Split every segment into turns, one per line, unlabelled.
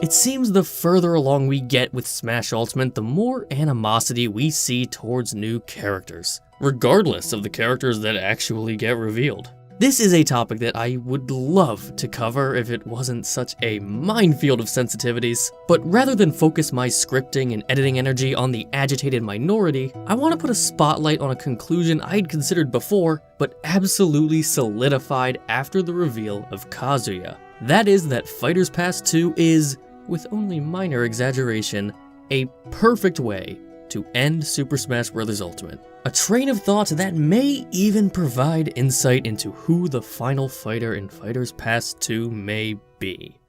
It seems the further along we get with Smash Ultimate, the more animosity we see towards new characters, regardless of the characters that actually get revealed. This is a topic that I would love to cover if it wasn't such a minefield of sensitivities, but rather than focus my scripting and editing energy on the agitated minority, I want to put a spotlight on a conclusion I'd considered before, but absolutely solidified after the reveal of Kazuya. That is that Fighters Pass 2 is, with only minor exaggeration, a perfect way to end Super Smash Bros. Ultimate. A train of thought that may even provide insight into who the final fighter in Fighters Pass 2 may be.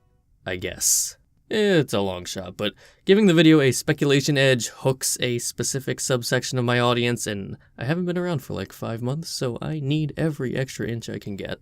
I guess. It's a long shot, but giving the video a speculation edge hooks a specific subsection of my audience, and I haven't been around for like 5 months, so I need every extra inch I can get.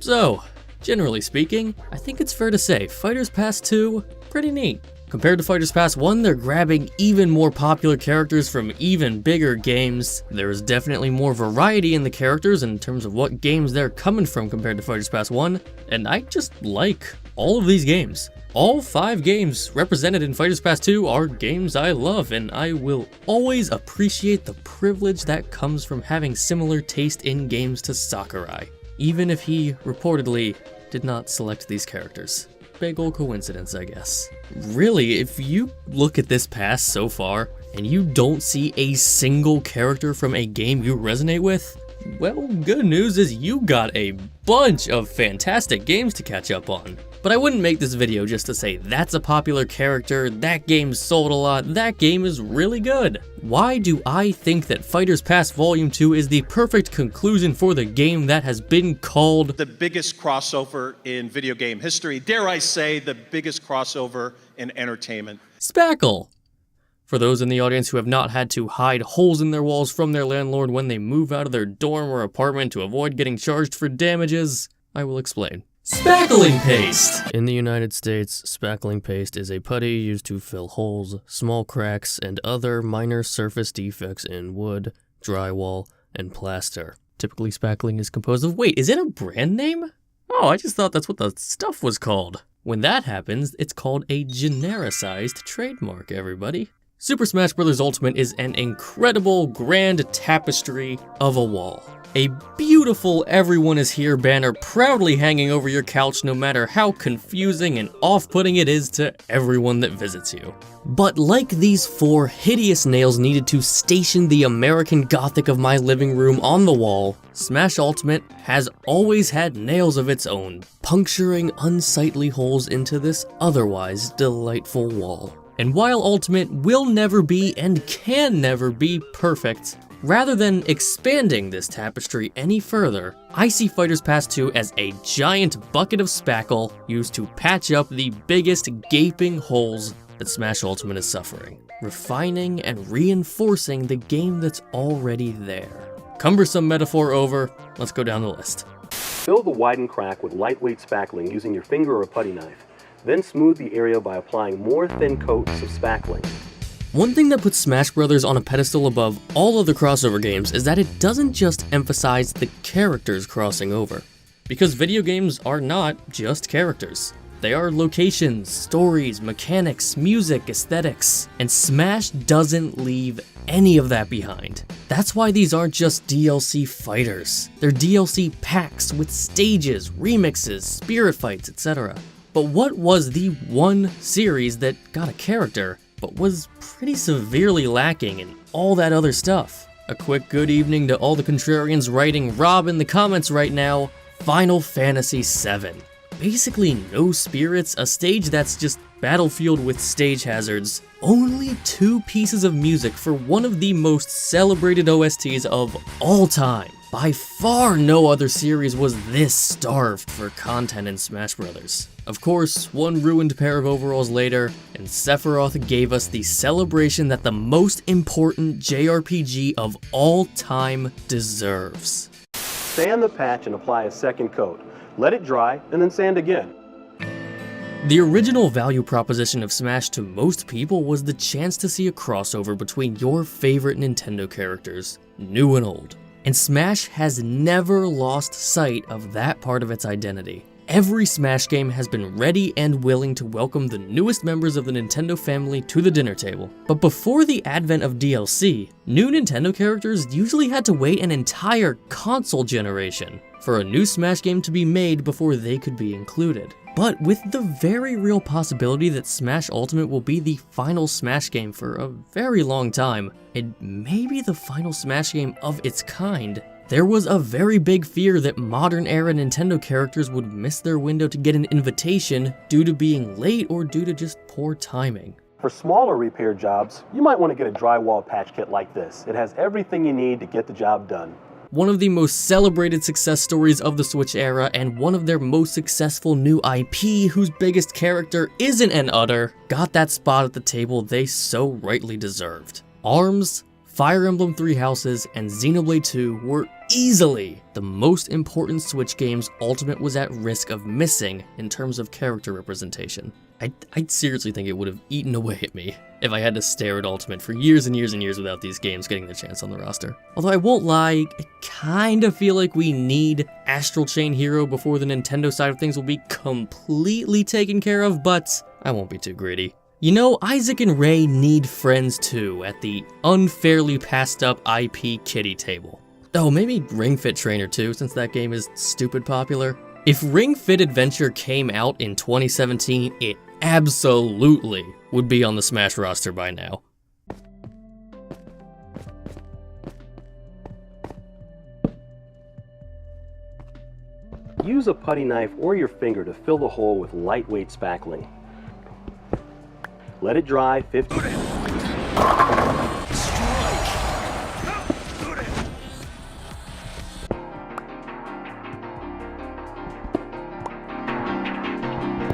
So, generally speaking, I think it's fair to say Fighters Pass 2, pretty neat. Compared to Fighters Pass 1, they're grabbing even more popular characters from even bigger games. There's definitely more variety in the characters in terms of what games they're coming from compared to Fighters Pass 1, and I just like all of these games. All 5 games represented in Fighters Pass 2 are games I love, and I will always appreciate the privilege that comes from having similar taste in games to Sakurai, even if he reportedly did not select these characters. Big ol' coincidence, I guess. Really, if you look at this pass so far, and you don't see a single character from a game you resonate with, well, good news is you got a bunch of fantastic games to catch up on. But I wouldn't make this video just to say that's a popular character, that game sold a lot, that game is really good. Why do I think that Fighters Pass Volume 2 is the perfect conclusion for the game that has been called
the biggest crossover in video game history? Dare I say, the biggest crossover in entertainment?
Spackle. For those in the audience who have not had to hide holes in their walls from their landlord when they move out of their dorm or apartment to avoid getting charged for damages, I will explain. Spackling paste! In the United States, spackling paste is a putty used to fill holes, small cracks, and other minor surface defects in wood, drywall, and plaster. Typically, spackling is composed of... Wait, is it a brand name? Oh, I just thought that's what the stuff was called. When that happens, it's called a genericized trademark, everybody. Super Smash Bros. Ultimate is an incredible grand tapestry of a wall. A beautiful "Everyone is Here" banner proudly hanging over your couch no matter how confusing and off-putting it is to everyone that visits you. But like these 4 hideous nails needed to station the American Gothic of my living room on the wall, Smash Ultimate has always had nails of its own, puncturing unsightly holes into this otherwise delightful wall. And while Ultimate will never be and can never be perfect, rather than expanding this tapestry any further, I see Fighters Pass 2 as a giant bucket of spackle used to patch up the biggest gaping holes that Smash Ultimate is suffering, refining and reinforcing the game that's already there. Cumbersome metaphor over, let's go down the list.
Fill the widened crack with lightweight spackling using your finger or putty knife. Then smooth the area by applying more thin coats of spackling.
One thing that puts Smash Bros. On a pedestal above all other crossover games is that it doesn't just emphasize the characters crossing over. Because video games are not just characters. They are locations, stories, mechanics, music, aesthetics, and Smash doesn't leave any of that behind. That's why these aren't just DLC fighters. They're DLC packs with stages, remixes, spirit fights, etc. But what was the one series that got a character, but was pretty severely lacking in all that other stuff? A quick good evening to all the contrarians writing Rob in the comments right now. Final Fantasy VII. Basically no spirits, a stage that's just battlefield with stage hazards. Only 2 pieces of music for one of the most celebrated OSTs of all time. By far no other series was this starved for content in Smash Bros. Of course, one ruined pair of overalls later, and Sephiroth gave us the celebration that the most important JRPG of all time deserves.
Sand the patch and apply a second coat. Let it dry, and then sand again.
The original value proposition of Smash to most people was the chance to see a crossover between your favorite Nintendo characters, new and old. And Smash has never lost sight of that part of its identity. every Smash game has been ready and willing to welcome the newest members of the Nintendo family to the dinner table. But before the advent of DLC, new Nintendo characters usually had to wait an entire console generation for a new Smash game to be made before they could be included. But with the very real possibility that Smash Ultimate will be the final Smash game for a very long time, and maybe the final Smash game of its kind, there was a very big fear that modern-era Nintendo characters would miss their window to get an invitation due to being late or due to just poor timing.
For smaller repair jobs, you might want to get a drywall patch kit like this. It has everything you need to get the job done.
One of the most celebrated success stories of the Switch era, and one of their most successful new IP whose biggest character isn't an udder, got that spot at the table they so rightly deserved. ARMS, Fire Emblem Three Houses, and Xenoblade 2 were easily the most important Switch games Ultimate was at risk of missing in terms of character representation. I'd seriously think it would have eaten away at me if I had to stare at Ultimate for years and years and years without these games getting their chance on the roster. Although I won't lie, I kinda feel like we need Astral Chain Hero before the Nintendo side of things will be completely taken care of, but I won't be too greedy. You know, Isaac and Ray need friends too at the unfairly passed up IP kiddie table. Oh, maybe Ring Fit Trainer too, since that game is stupid popular. If Ring Fit Adventure came out in 2017, it absolutely would be on the Smash roster by now.
Use a putty knife or your finger to fill the hole with lightweight spackling. Let it dry 50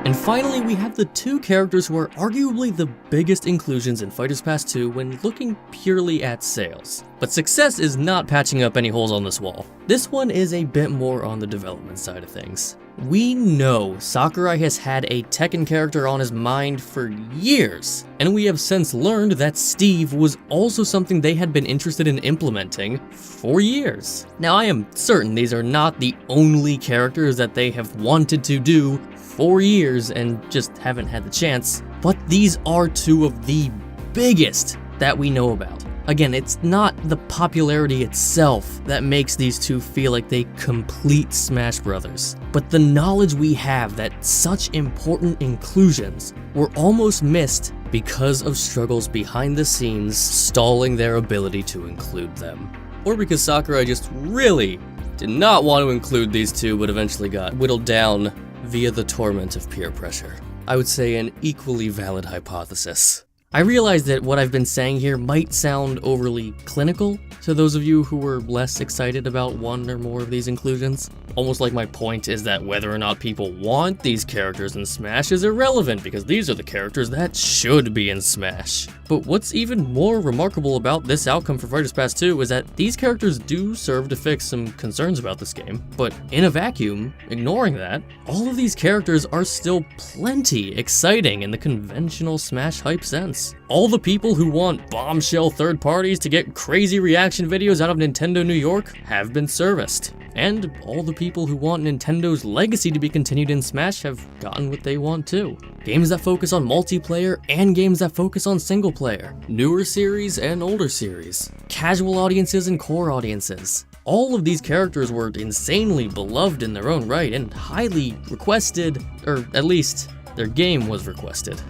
And finally, we have the two characters who are arguably the biggest inclusions in Fighters Pass 2 when looking purely at sales. But success is not patching up any holes on this wall. This one is a bit more on the development side of things. We know Sakurai has had a Tekken character on his mind for years, and we have since learned that Steve was also something they had been interested in implementing for years. Now, I am certain these are not the only characters that they have wanted to do for years and just haven't had the chance, but these are two of the biggest that we know about. Again, it's not the popularity itself that makes these two feel like they complete Smash Brothers, but the knowledge we have that such important inclusions were almost missed because of struggles behind the scenes stalling their ability to include them. Or because Sakurai just really did not want to include these two but eventually got whittled down via the torment of peer pressure. I would say an equally valid hypothesis. I realize that what I've been saying here might sound overly clinical to those of you who were less excited about one or more of these inclusions. Almost like my point is that whether or not people want these characters in Smash is irrelevant because these are the characters that should be in Smash. But what's even more remarkable about this outcome for Fighters Pass 2 is that these characters do serve to fix some concerns about this game, but in a vacuum, ignoring that, all of these characters are still plenty exciting in the conventional Smash hype sense. All the people who want bombshell third parties to get crazy reaction videos out of Nintendo New York have been serviced. And all the people who want Nintendo's legacy to be continued in Smash have gotten what they want too. Games that focus on multiplayer and games that focus on single player. Newer series and older series. Casual audiences and core audiences. All of these characters were insanely beloved in their own right and highly requested, or at least their game was requested.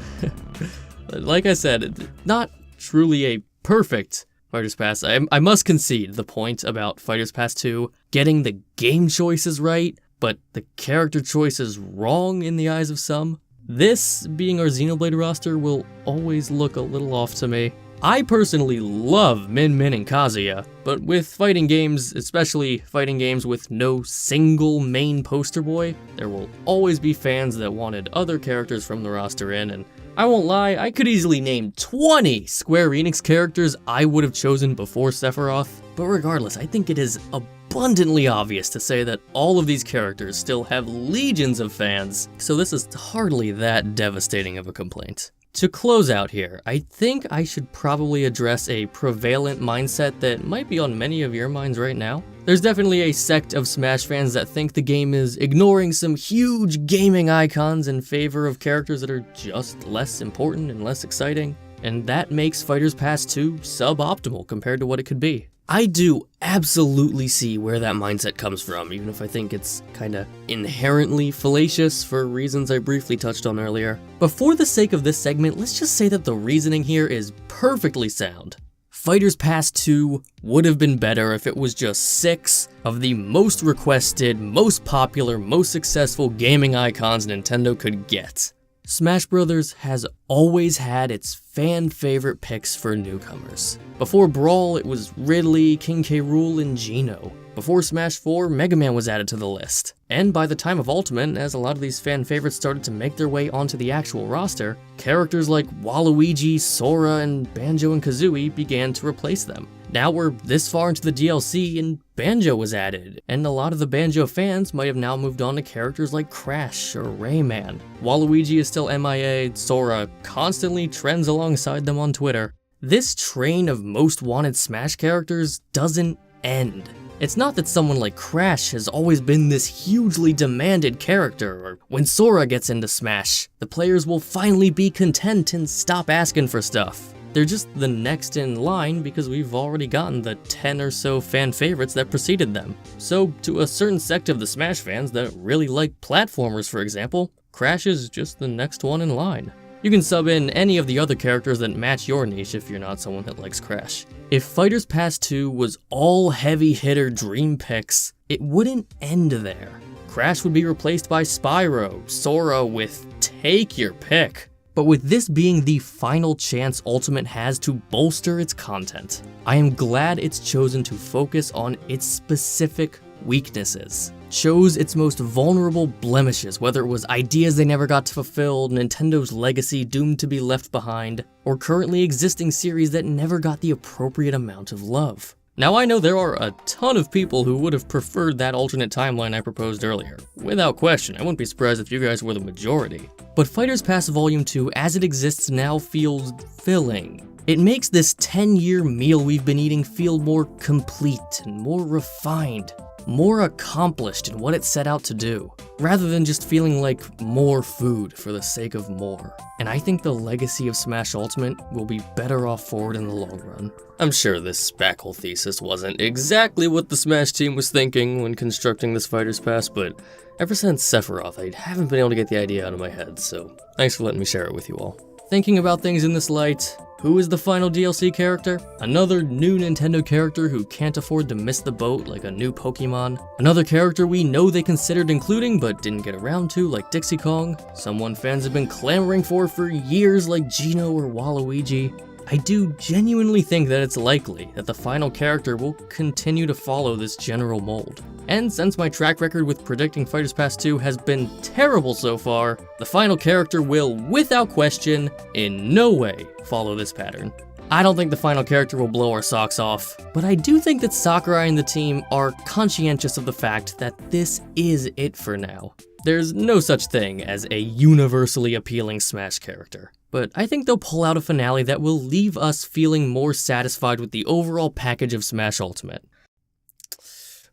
Like I said, not truly a perfect Fighters Pass. I must concede the point about Fighters Pass 2 getting the game choices right, but the character choices wrong in the eyes of some. This, being our Xenoblade roster, will always look a little off to me. I personally love Min Min and Kazuya, but with fighting games, especially fighting games with no single main poster boy, there will always be fans that wanted other characters from the roster in, and I won't lie, I could easily name 20 Square Enix characters I would have chosen before Sephiroth, but regardless, I think it is abundantly obvious to say that all of these characters still have legions of fans, so this is hardly that devastating of a complaint. To close out here, I think I should probably address a prevalent mindset that might be on many of your minds right now. There's definitely a sect of Smash fans that think the game is ignoring some huge gaming icons in favor of characters that are just less important and less exciting, and that makes Fighters Pass 2 suboptimal compared to what it could be. I do absolutely see where that mindset comes from, even if I think it's kinda inherently fallacious for reasons I briefly touched on earlier. But for the sake of this segment, let's just say that the reasoning here is perfectly sound. Fighters Pass 2 would have been better if it was just 6 of the most requested, most popular, most successful gaming icons Nintendo could get. Smash Bros. Has always had its fan favorite picks for newcomers. Before Brawl, it was Ridley, King K. Rool, and Geno. Before Smash 4, Mega Man was added to the list. And by the time of Ultimate, as a lot of these fan favorites started to make their way onto the actual roster, characters like Waluigi, Sora, and Banjo and Kazooie began to replace them. Now we're this far into the DLC and Banjo was added, and a lot of the Banjo fans might have now moved on to characters like Crash or Rayman. Waluigi is still MIA, Sora constantly trends alongside them on Twitter. This train of most wanted Smash characters doesn't end. It's not that someone like Crash has always been this hugely demanded character, or when Sora gets into Smash, the players will finally be content and stop asking for stuff. They're just the next in line because we've already gotten the 10 or so fan favorites that preceded them. So to a certain sect of the Smash fans that really like platformers, for example, Crash is just the next one in line. You can sub in any of the other characters that match your niche if you're not someone that likes Crash. If Fighters Pass 2 was all heavy hitter dream picks, it wouldn't end there. Crash would be replaced by Spyro, Sora with take your pick. But with this being the final chance Ultimate has to bolster its content, I am glad it's chosen to focus on its specific weaknesses. Chose its most vulnerable blemishes, whether it was ideas they never got to fulfill, Nintendo's legacy doomed to be left behind, or currently existing series that never got the appropriate amount of love. Now I know there are a ton of people who would have preferred that alternate timeline I proposed earlier. Without question, I wouldn't be surprised if you guys were the majority. But Fighters Pass Volume 2 as it exists now feels filling. It makes this 10-year meal we've been eating feel more complete and more refined, more accomplished in what it set out to do, rather than just feeling like more food for the sake of more. And I think the legacy of Smash Ultimate will be better off forward in the long run. I'm sure this Spackle thesis wasn't exactly what the Smash team was thinking when constructing this Fighters Pass, but ever since Sephiroth, I haven't been able to get the idea out of my head, so thanks for letting me share it with you all. Thinking about things in this light, who is the final DLC character? Another new Nintendo character who can't afford to miss the boat like a new Pokemon. Another character we know they considered including but didn't get around to like Dixie Kong. Someone fans have been clamoring for years like Geno or Waluigi. I do genuinely think that it's likely that the final character will continue to follow this general mold. And since my track record with predicting Fighters Pass 2 has been terrible so far, the final character will, without question, in no way follow this pattern. I don't think the final character will blow our socks off, but I do think that Sakurai and the team are conscientious of the fact that this is it for now. There's no such thing as a universally appealing Smash character, but I think they'll pull out a finale that will leave us feeling more satisfied with the overall package of Smash Ultimate.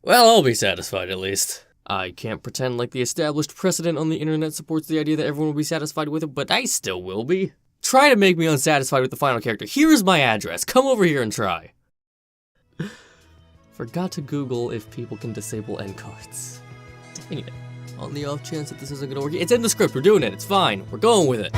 Well, I'll be satisfied at least. I can't pretend like the established precedent on the internet supports the idea that everyone will be satisfied with it, but I still will be. Try to make me unsatisfied with the final character. Here's my address. Come over here and try. Forgot to Google if people can disable end cards. Dang it. On the off chance that this isn't gonna work. It's in the script. We're doing it. It's fine. We're going with it.